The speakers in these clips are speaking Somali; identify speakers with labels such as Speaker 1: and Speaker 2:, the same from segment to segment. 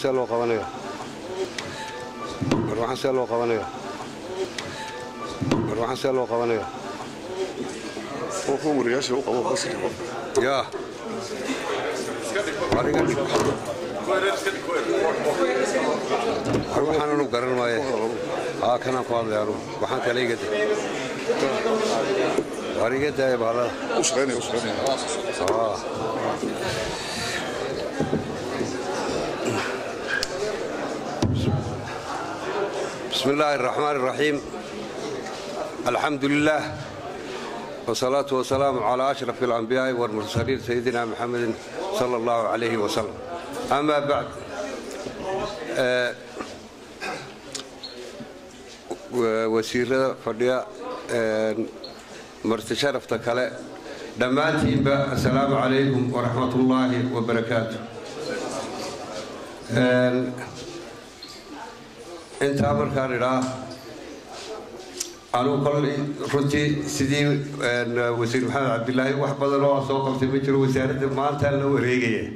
Speaker 1: سألوا قوانية روح سألوا قوانية روح سألوا قوانية
Speaker 2: هو رياش هو قوي بس
Speaker 1: يا روح أنا نقرن معي كنا فاضي يا روح وحن كلي قد واري قد يا بالا
Speaker 2: وش غني
Speaker 1: بسم الله الرحمن الرحيم الحمد لله والصلاة والسلام على أشرف الأنبياء والمرسلين سيدنا محمد صلى الله عليه وسلم أما بعد وسيلة فردية مرتشرف تكلا دمانتين السلام عليكم ورحمة الله وبركاته انت أمر كان راه أنا كل رتي سيدي وزير محمد عبد الله واحد بدل نوع سوق في متر وزارة ما أنت له ريجي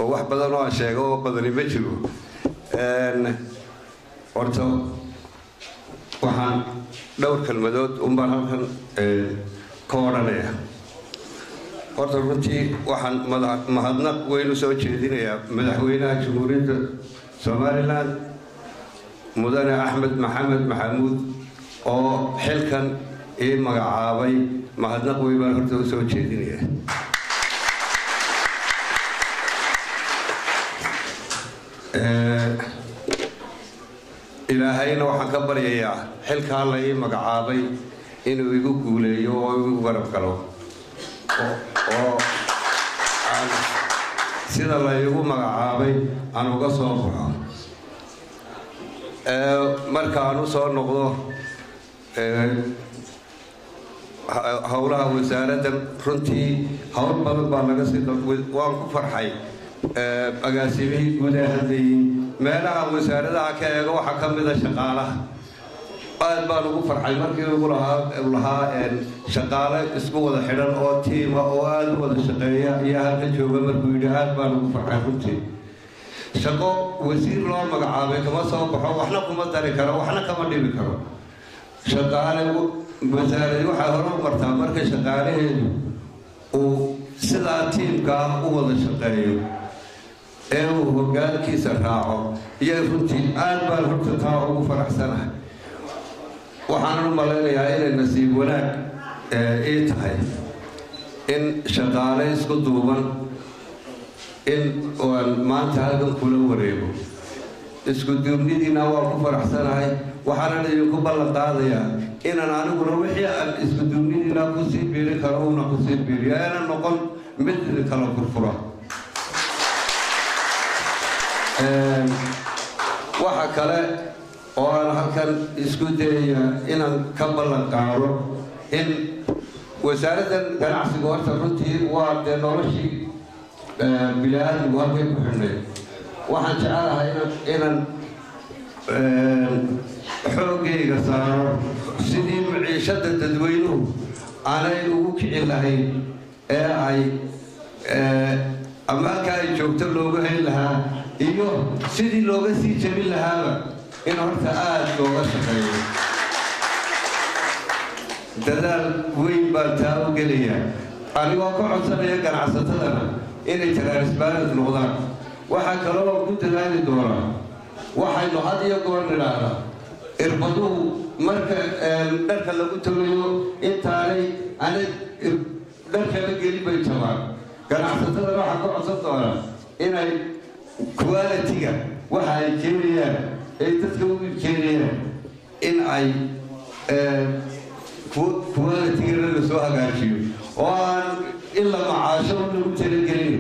Speaker 1: وواحد بدل نوع شيء هو بدل متر أرتو وحن دور كلمات ومبارك كورانية أرتو رتي وحن مهدنا وين سوى شيء يا مدحوينا جمهورية سوماليلاند مدن أحمد محمد محمود oo xilkan ee magacaabay mahadnaq way baan horta soo jeedinaya ilaahayna waxaan ka baryayaa xilka la ii magacaabay inuu igu guuleeyo oo igu garab galo oo sida la igu magacaabay aan uga soo baxo marka aan u soo noqdo howlaha wasaaradda runtii hawl badan baa laga sii waan ku farxay agaasimihii guud ee hadlayay meelaha wasaaradaha ka eego waxaa ka mid a shaqaalaha aad baan ugu farxay markii ugu lahaa shaqaale isku wada xidhan oo tiima oo aad u wada shaqeeya iyo halka jooga markuu yidhi aad baan ugu farxay runtii shaqo wasiir loo magacaabay kama soo baxo waxna kuma dari karo waxna kama dhibi karo shaqaale wasaaradii waxaa hore u martaa marka shaqaalaheedu uu sidaa tiimka u wada shaqeeyo ee uu hoggaankiisa raaco iyo runtii aad baan horta taa ugu faraxsanahay waxaan u malaynayaa inay nasiib wanaag ii tahay in shaqaale isku duuban in aan maanta halkan kula wareego isku duubnidiina waan ku faraxsanahay waxaan idinku ballan qaadayaa inaan aniguna wixii aan isku duubnidiina ku sii biirin karo una ku sii biiriyo aanan noqon mid kala furfura waxa kale oo aan halkan isku dayaya inaan ka ballan qaado in wasaaraddan ganacsiga horta runtii waa dee noloshii bini-aadmigu halkay ku xidhnay waxaan jecelahay inaan xoogayga saaro sidii maciishada dadweynuhu aanay ugu kicin lahayn ee ay ammaanka ay joogto looga heli lahaa iyo sidii looga sii jebin lahaaba in horta aad looga shaqeeyo dadaal weyn baan taa u gelayaa anigoo ka codsanaya ganacsatadana inay transparent noqdaan waxaa kaloo ku dadaali doonaa waxaynu had iyo goor nidhaahdaa irbaduhu marka dharka lagu tagayo intaanay ana dharka la gelin bay jabaan ganacsatada waxaa ka codsan doonaa inay quality-ga waxa ay keenayaan ay dadka u keenayaan in ay quality-ga la soo hagaajiyo oo aan in la macaasho lagu talagelin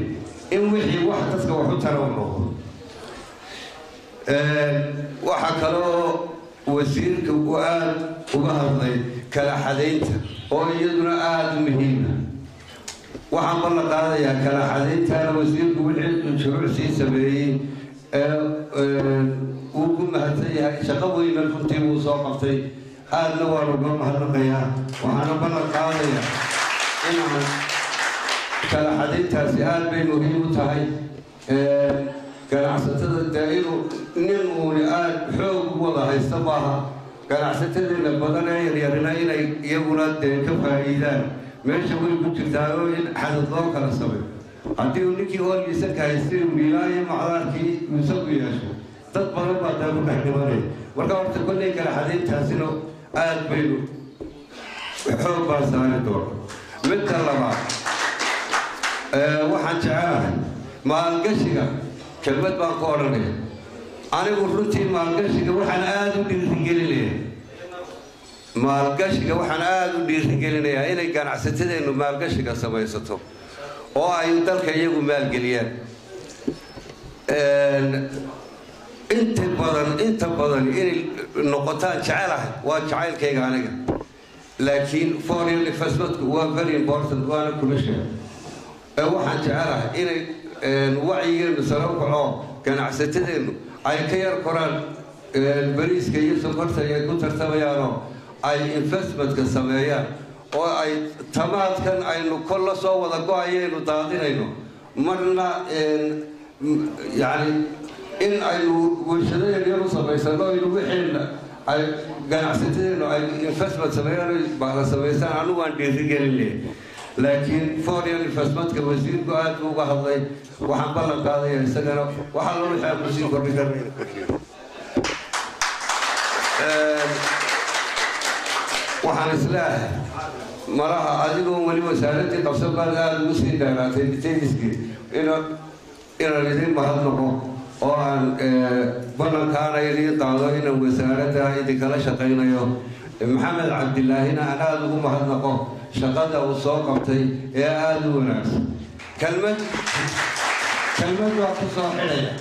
Speaker 1: in wixii wax dadka wax u tara u noqdo waxaa kaloo wasiirka uu aad uga hadlay kala xadaynta oo iyaduna aad u muhiima waxaan ballan qaadayaa kala xadayntaana wasiirku wixii shuruuc sii sameeyey uu ku mahadsan yahay shaqo weyna runtii wuu soo qabtay aadna waan uga mahadnaqayaa waxaana ballan qaadayaa inaan kala xadayntaasi aad bay muhiim u tahay ganacsatada daa'iru nin uuni aad xoog wada haysta maaha ganacsatadeenna badan ee yaryarina inay iyaguna dee ka faa'iidaan meesha way ku jirtaa oo in xadad loo kala sameeyo haddii uu ninkii hoolgiisa ka haystay uu ilaahay macdaarkii isagu yeesho dad badan baa daa ku dhex dhimanaya marka horta kolley kala xadayntaasina aad baynu xoog baan saari doona midka labaad waxaan jecelahay maalgashiga kelmad baan ku odhanaya anigu runtii maalgashiga waxaan aad u dhiirigelinayaa inay ganacsatadeennu maalgashiga samaysato oo ay dalka iyagu maalgeliyaan inta badan inay noqotaan jecelahay waa jacaylkayga aniga laakiin foreign investmentku waa very important waana kula sheegay waxaan jecelahay inay wacyigeenu sare u kaco ganacsatadeennu ay ka yar koraan bariiska iyo sokorta ay ku tartamayaanoo ay investmentka sameeyaan oo ay tamaadkan aynu kol la soo wada go-ayaynu daadinayno marna yacni in aynu warshado yaryar u samaysano aynu wixeenna ay ganacsatadeennu ay investment sameeyaan baala samaystaan anigu waan dhiirigelinaya laakiin foreign investmentka wasiirku aad buu uga hadlay waxaan ballan qaadaya isagana waxaa loo wixii aan kusii kordhin karnayna kordhiyo waxaan isleeyahay malaha adigoon weli wasaaraddii qabsan baad aada ugu sii dheeraatay detailskii inaan idin mahadnaqo oo aan ballankaana idiin qaado inaan wasaaradda idinkala shaqaynayo maxamed cabdilaahina aan aada ugu mahadnaqo shaqada uu soo qabtay ee aada u wanaagsan kelmad waa ku soo xidhaya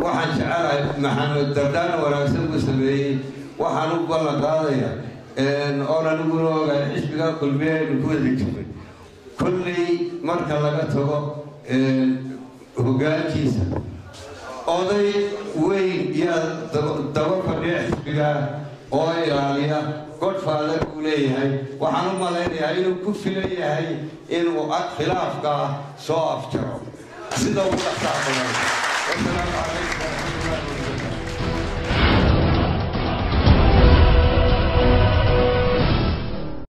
Speaker 1: waxaan jecelahay maxamed dardaana wanaagsan buu sameeyey waxaan u ballan qaadaya oon aniguna ogahay xisbiga kulmiye aynu ku wada jirnay kolley marka laga tago hoggaankiisa oday weyn yaa daba fadhiya xisbigaa oo ilaaliya godfather uu leeyahay waxaan u malaynayaa inuu ku filan yahay inuu khilaafkaa soo afjaro sida ugu dhaqsaha badan wasalaamu calaykum